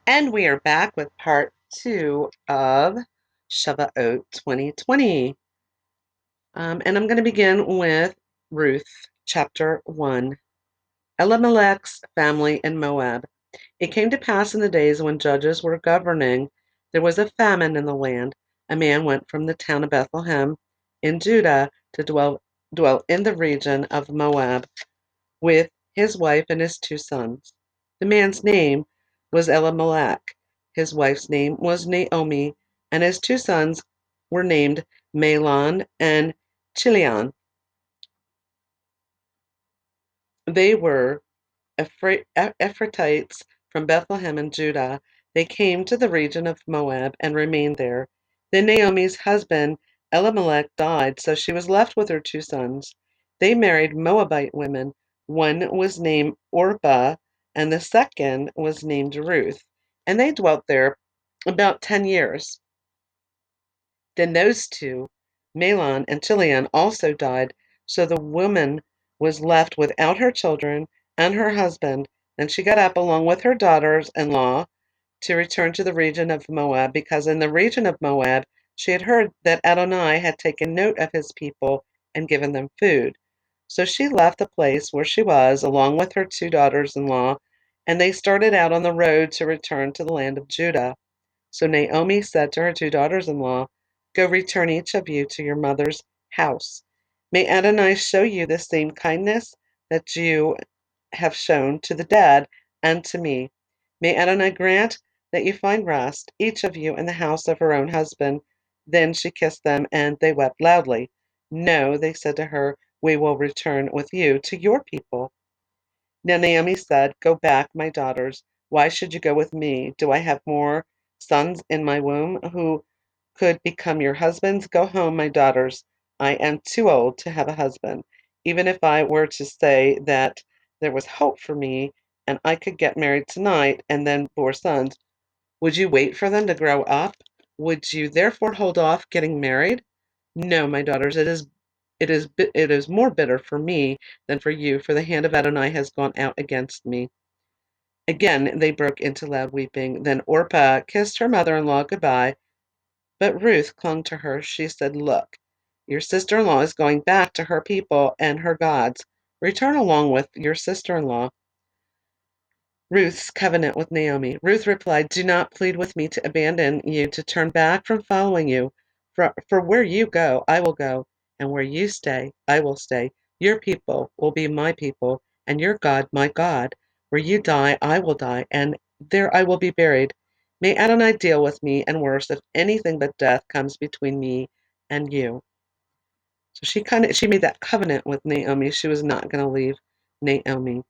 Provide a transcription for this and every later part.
And we are back with part two of Shavuot 2020. And I'm going to begin with Ruth, chapter 1. Elimelech's family in Moab. It came to pass in the days when judges were governing, there was a famine in the land. A man went from the town of Bethlehem in Judah to dwell in the region of Moab with his wife and his two sons. The man's name was Elimelech, his wife's name was Naomi, and his two sons were named Mahlon and Chilion. They were Ephrathites from Bethlehem in Judah. They came to the region of Moab and remained there. Then Naomi's husband Elimelech died, so she was left with her two sons. They married Moabite women. One was named Orpah, and the second was named Ruth. And they dwelt there about 10 years. Then those two, Mahlon and Chilion, also died, so the woman was left without her children and her husband. Then she got up along with her daughters-in-law to return to the region of Moab, because in the region of Moab she had heard that Adonai had taken note of his people and given them food. So she left the place where she was along with her two daughters-in-law, and they started out on the road to return to the land of Judah. So Naomi said to her two daughters-in-law, "Go return each of you to your mother's house. May Adonai show you the same kindness that you have shown to the dead and to me. May Adonai grant that you find rest, each of you in the house of her own husband." Then she kissed them, and they wept loudly. "No," they said to her, "we will return with you to your people." Now Naomi said, "Go back, my daughters. Why should you go with me? Do I have more sons in my womb who could become your husbands? Go home, my daughters. I am too old to have a husband. Even if I were to say that there was hope for me and I could get married tonight and then bore sons, would you wait for them to grow up? Would you therefore hold off getting married? No, my daughters, it is more bitter for me than for you, for the hand of Adonai has gone out against me." Again they broke into loud weeping. Then Orpah kissed her mother-in-law goodbye, but Ruth clung to her. She said, "Look, your sister-in-law is going back to her people and her gods. Return along with your sister-in-law." Ruth's covenant with Naomi. Ruth replied, "Do not plead with me to abandon you, to turn back from following you. For where you go, I will go, and where you stay, I will stay. Your people will be my people, and your God my God. Where you die, I will die, and there I will be buried. May Adonai deal with me, and worse, if anything but death comes between me and you." So she made that covenant with Naomi. She was not going to leave Naomi.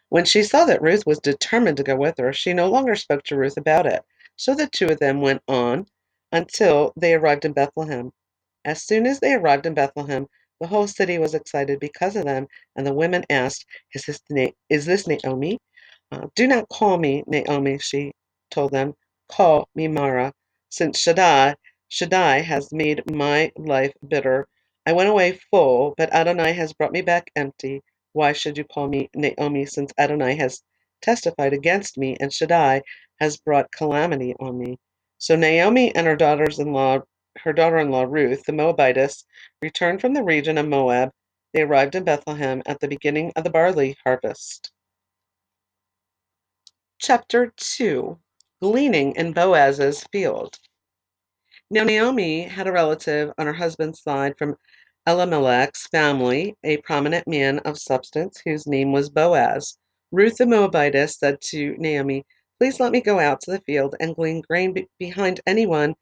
When she saw that Ruth was determined to go with her, she no longer spoke to Ruth about it. So the two of them went on until they arrived in Bethlehem. As soon as they arrived in Bethlehem, the whole city was excited because of them, and the women asked, Is this Naomi?" "Do not call me Naomi," she told them. "Call me Mara, since Shaddai has made my life bitter. I went away full, but Adonai has brought me back empty. Why should you call me Naomi, since Adonai has testified against me, and Shaddai has brought calamity on me?" So Naomi and her daughter-in-law Ruth, the Moabitess, returned from the region of Moab. They arrived in Bethlehem at the beginning of the barley harvest. Chapter 2. Gleaning in Boaz's Field. Now Naomi had a relative on her husband's side from Elimelech's family, a prominent man of substance whose name was Boaz. Ruth the Moabitess said to Naomi, "Please let me go out to the field and glean grain behind anyone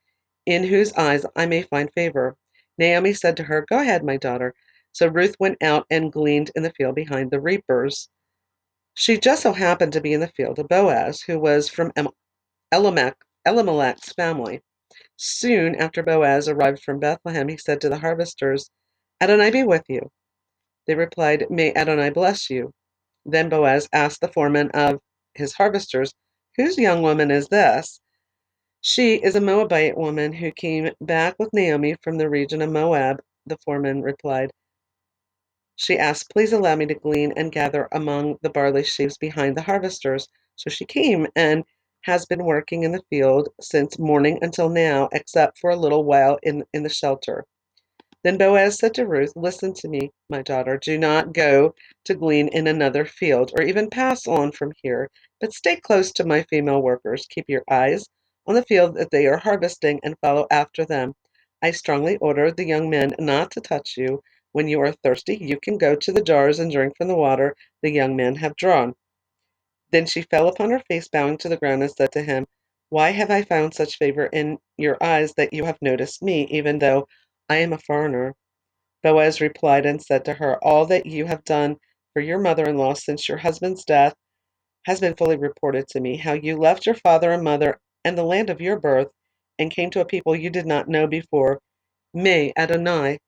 in whose eyes I may find favor." Naomi said to her, "Go ahead, my daughter." So Ruth went out and gleaned in the field behind the reapers. She just so happened to be in the field of Boaz, who was from Elimelech's family. Soon after Boaz arrived from Bethlehem, he said to the harvesters, "Adonai be with you." They replied, "May Adonai bless you." Then Boaz asked the foreman of his harvesters, "Whose young woman is this?" "She is a Moabite woman who came back with Naomi from the region of Moab," the foreman replied. She asked, "Please allow me to glean and gather among the barley sheaves behind the harvesters." So she came and has been working in the field since morning until now, except for a little while in the shelter. Then Boaz said to Ruth, "Listen to me, my daughter. Do not go to glean in another field, or even pass on from here, but stay close to my female workers. Keep your eyes on the field that they are harvesting and follow after them. I strongly order the young men not to touch you. When you are thirsty, you can go to the jars and drink from the water the young men have drawn." Then she fell upon her face, bowing to the ground, and said to him, "Why have I found such favor in your eyes that you have noticed me, even though I am a foreigner?" Boaz replied and said to her, "All that you have done for your mother-in-law since your husband's death has been fully reported to me, how you left your father and mother and the land of your birth and came to a people you did not know before. May Adonai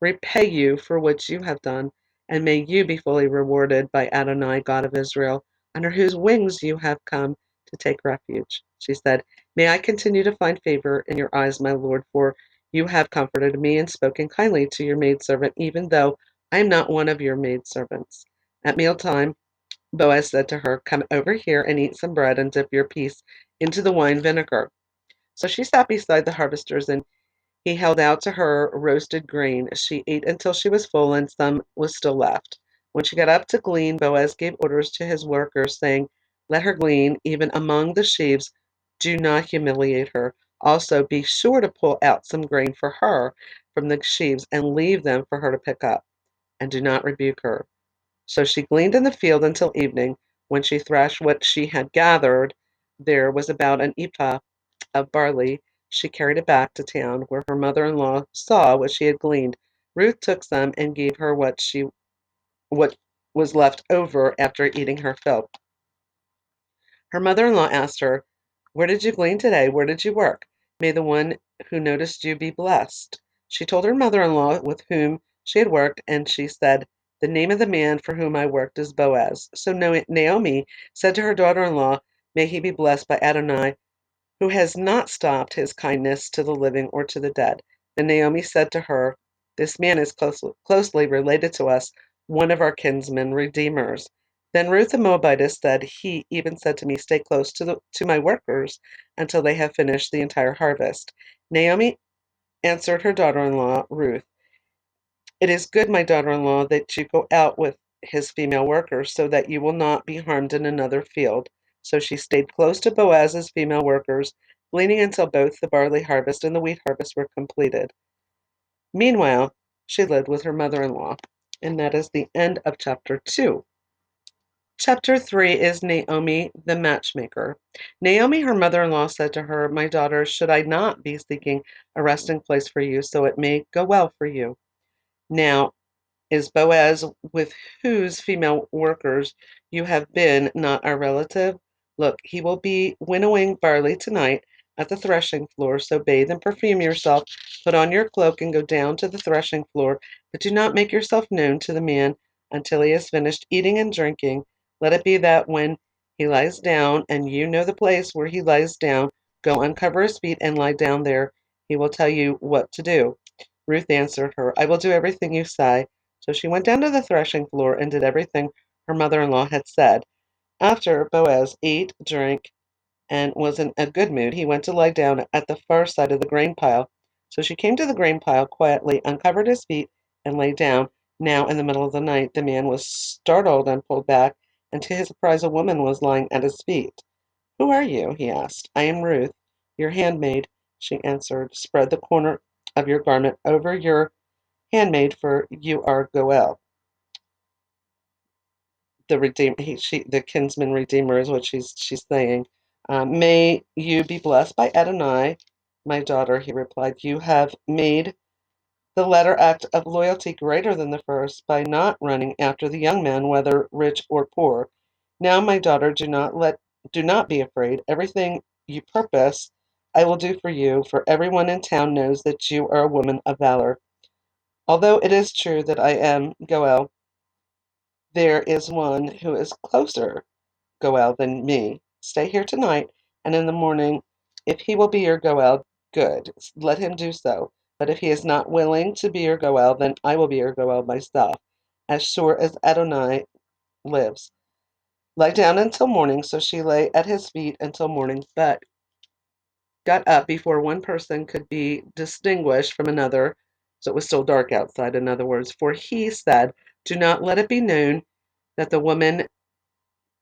repay you for what you have done, and may you be fully rewarded by Adonai, God of Israel, under whose wings you have come to take refuge." She said, "May I continue to find favor in your eyes, my lord, for you have comforted me and spoken kindly to your maidservant, even though I am not one of your maidservants." At mealtime, Boaz said to her, "Come over here and eat some bread and dip your piece into the wine vinegar." So she sat beside the harvesters, and he held out to her roasted grain. She ate until she was full, and some was still left. When she got up to glean, Boaz gave orders to his workers, saying, "Let her glean, even among the sheaves. Do not humiliate her. Also, be sure to pull out some grain for her from the sheaves and leave them for her to pick up, and do not rebuke her." So she gleaned in the field until evening. When she thrashed what she had gathered, there was about an ephah of barley. She carried it back to town, where her mother-in-law saw what she had gleaned. Ruth took some and gave her what was left over after eating her fill. Her mother-in-law asked her, "Where did you glean today? Where did you work? May the one who noticed you be blessed." She told her mother-in-law with whom she had worked, and she said, "The name of the man for whom I worked is Boaz." So Naomi said to her daughter-in-law, "May he be blessed by Adonai, who has not stopped his kindness to the living or to the dead." Then Naomi said to her, "This man is closely related to us, one of our kinsmen redeemers." Then Ruth the Moabitess said, "He even said to me, 'Stay close to my workers until they have finished the entire harvest.'" Naomi answered her daughter-in-law, Ruth, "It is good, my daughter-in-law, that you go out with his female workers, so that you will not be harmed in another field." So she stayed close to Boaz's female workers, gleaning until both the barley harvest and the wheat harvest were completed. Meanwhile, she lived with her mother-in-law. And that is the end of chapter 2. Chapter 3 is Naomi the matchmaker. Naomi, her mother-in-law, said to her, "My daughter, should I not be seeking a resting place for you, so it may go well for you? Now is Boaz, with whose female workers you have been, not our relative? Look, he will be winnowing barley tonight at the threshing floor, so bathe and perfume yourself, put on your cloak, and go down to the threshing floor, but do not make yourself known to the man until he has finished eating and drinking. Let it be that when he lies down, and you know the place where he lies down, go uncover his feet and lie down there. He will tell you what to do." Ruth answered her, "I will do everything you say." So she went down to the threshing floor and did everything her mother-in-law had said. After Boaz ate, drank, and was in a good mood, he went to lie down at the far side of the grain pile. So she came to the grain pile quietly, uncovered his feet, and lay down. Now, in the middle of the night, the man was startled and pulled back, and to his surprise, a woman was lying at his feet. "Who are you?" he asked. "I am Ruth, your handmaid," she answered. "Spread the corner of your garment over your handmaid, for you are Goel." The kinsman redeemer is what she's saying. "May you be blessed by Adonai, my daughter," he replied. "You have made the latter act of loyalty greater than the first by not running after the young man, whether rich or poor. Now, my daughter, do not be afraid. Everything you purpose, I will do for you, for everyone in town knows that you are a woman of valor. Although it is true that I am Goel, there is one who is closer Goel than me. Stay here tonight, and in the morning, if he will be your Goel, good, let him do so. But if he is not willing to be your Goel, then I will be your Goel myself, as sure as Adonai lives." Lie down until morning. So she lay at his feet until morning, but got up before one person could be distinguished from another. So it was still dark outside, in other words. For he said, "Do not let it be known that the woman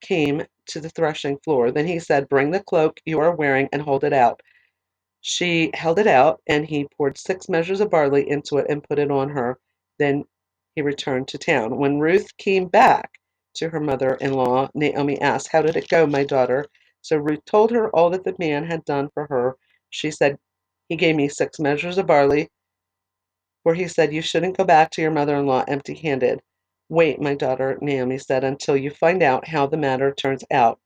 came to the threshing floor." Then he said, "Bring the cloak you are wearing and hold it out." She held it out, and he poured 6 measures of barley into it and put it on her. Then he returned to town. When Ruth came back to her mother-in-law, Naomi asked, "How did it go, my daughter?" So Ruth told her all that the man had done for her. She said, "He gave me 6 measures of barley, for he said you shouldn't go back to your mother-in-law empty-handed." "Wait, my daughter," Naomi said, "until you find out how the matter turns out,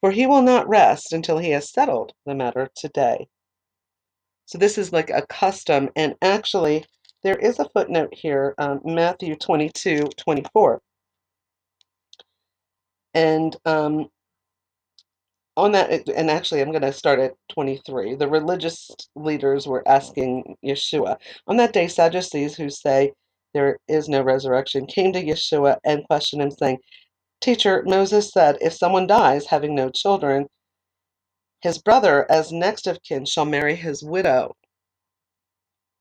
for he will not rest until he has settled the matter today." So this is like a custom, and actually there is a footnote here, Matthew 22:24, and on that, and actually I'm going to start at 23. The religious leaders were asking Yeshua. On that day, Sadducees, who say there is no resurrection, came to Yeshua and questioned him, saying, "Teacher, Moses said, if someone dies having no children, his brother, as next of kin, shall marry his widow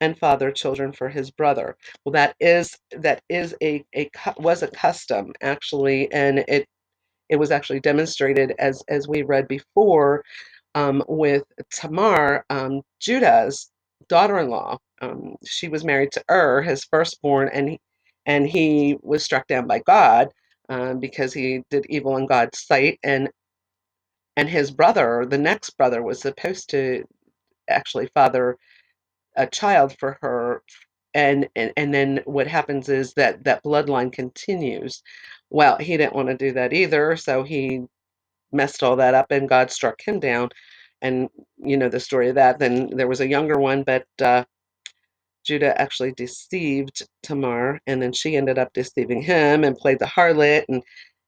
and father children for his brother." Well, that is was a custom, actually, and it was actually demonstrated, as we read before, with Tamar, Judah's daughter-in-law. She was married to his firstborn, and he was struck down by God, because he did evil in God's sight, and his brother, the next brother, was supposed to actually father a child for her, and then what happens is that bloodline continues. Well, he didn't want to do that either, so he messed all that up, and God struck him down. And you know the story of that. Then there was a younger one, but Judah actually deceived Tamar, and then she ended up deceiving him and played the harlot, and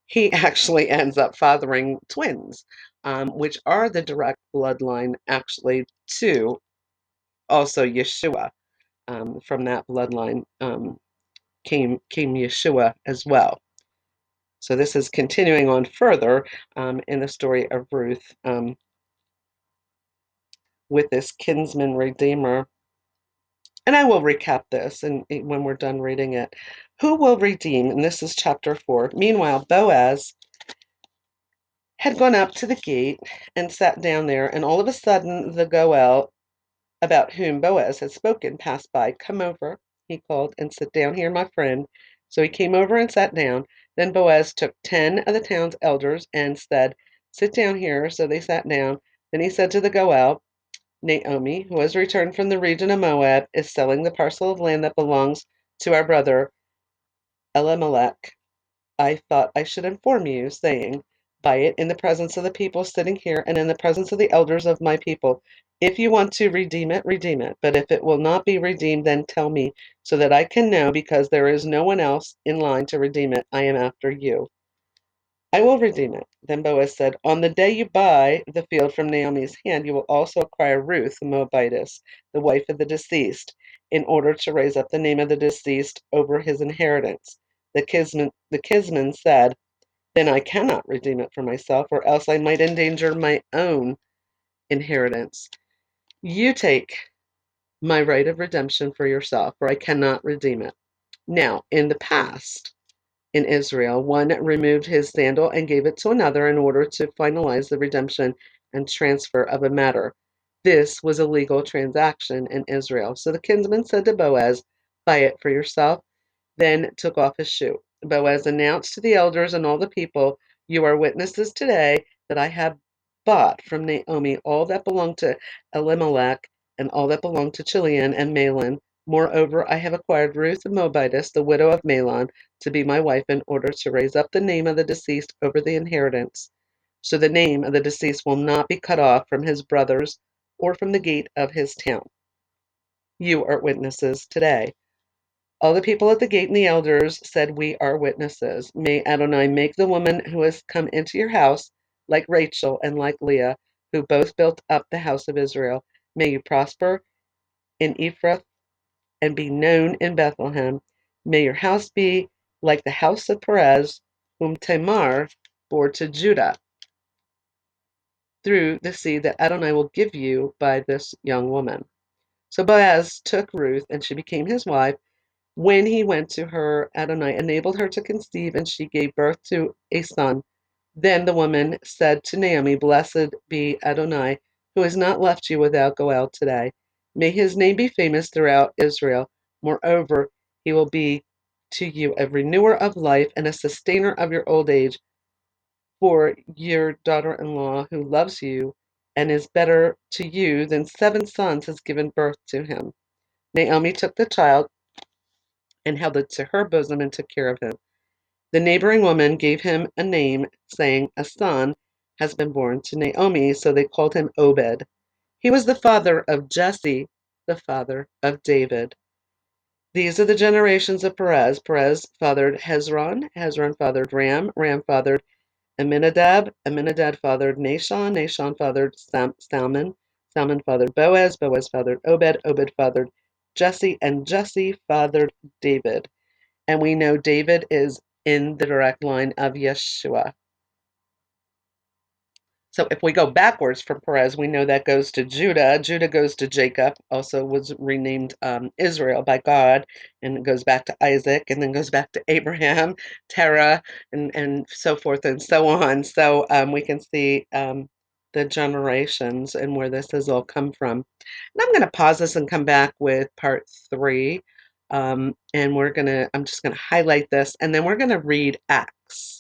he actually ends up fathering twins, which are the direct bloodline, actually, to also Yeshua. From that bloodline, came Yeshua as well. So this is continuing on further, in the story of Ruth, with this kinsman redeemer. And I will recap this and when we're done reading it. Who will redeem? And this is chapter 4. Meanwhile, Boaz had gone up to the gate and sat down there, and all of a sudden the Goel, about whom Boaz had spoken, passed by. "Come over," he called, "and sit down here, my friend." So he came over and sat down. Then Boaz took 10 of the town's elders and said, "Sit down here." So they sat down. Then he said to the Goel, "Naomi, who has returned from the region of Moab, is selling the parcel of land that belongs to our brother Elimelech. I thought I should inform you, saying, buy it in the presence of the people sitting here and in the presence of the elders of my people. If you want to redeem it, redeem it. But if it will not be redeemed, then tell me, so that I can know, because there is no one else in line to redeem it. I am after you." "I will redeem it." Then Boaz said, "On the day you buy the field from Naomi's hand, you will also acquire Ruth the Moabitess, the wife of the deceased, in order to raise up the name of the deceased over his inheritance." The kinsman said, "Then I cannot redeem it for myself, or else I might endanger my own inheritance. You take my right of redemption for yourself, for I cannot redeem it." Now, in the past, in Israel, one removed his sandal and gave it to another in order to finalize the redemption and transfer of a matter. This was a legal transaction in Israel. So the kinsman said to Boaz, "Buy it for yourself," then took off his shoe. Boaz announced to the elders and all the people, "You are witnesses today that I have bought from Naomi all that belonged to Elimelech and all that belonged to Chilion and Mahlon. Moreover, I have acquired Ruth the Moabitess, the widow of Mahlon, to be my wife in order to raise up the name of the deceased over the inheritance. So the name of the deceased will not be cut off from his brothers or from the gate of his town. You are witnesses today." All the people at the gate and the elders said, "We are witnesses. May Adonai make the woman who has come into your house like Rachel and like Leah, who both built up the house of Israel. May you prosper in Ephrath and be known in Bethlehem. May your house be like the house of Perez, whom Tamar bore to Judah through the seed that Adonai will give you by this young woman. So Boaz took Ruth, and she became his wife. When he went to her, Adonai enabled her to conceive, and she gave birth to a son. Then the woman said to Naomi, "Blessed be Adonai, who has not left you without Goel today. May his name be famous throughout Israel. Moreover, he will be to you a renewer of life and a sustainer of your old age. For your daughter-in-law, who loves you and is better to you than 7 sons, has given birth to him." Naomi took the child and held it to her bosom and took care of him. The neighboring woman gave him a name, saying, "A son has been born to Naomi," so they called him Obed. He was the father of Jesse, the father of David. These are the generations of Perez. Perez fathered Hezron. Hezron fathered Ram. Ram fathered Aminadab. Aminadab fathered Nahshon. Nahshon fathered Salmon. Salmon fathered Boaz. Boaz fathered Obed. Obed fathered Jesse. And Jesse fathered David. And we know David is in the direct line of Yeshua. So if we go backwards from Perez, we know that goes to Judah. Judah goes to Jacob, also was renamed Israel by God, and it goes back to Isaac, and then goes back to Abraham, Terah, and so forth and so on. So we can see the generations and where this has all come from. And I'm going to pause this and come back with part 3. And I'm just going to highlight this, and then we're going to read Acts.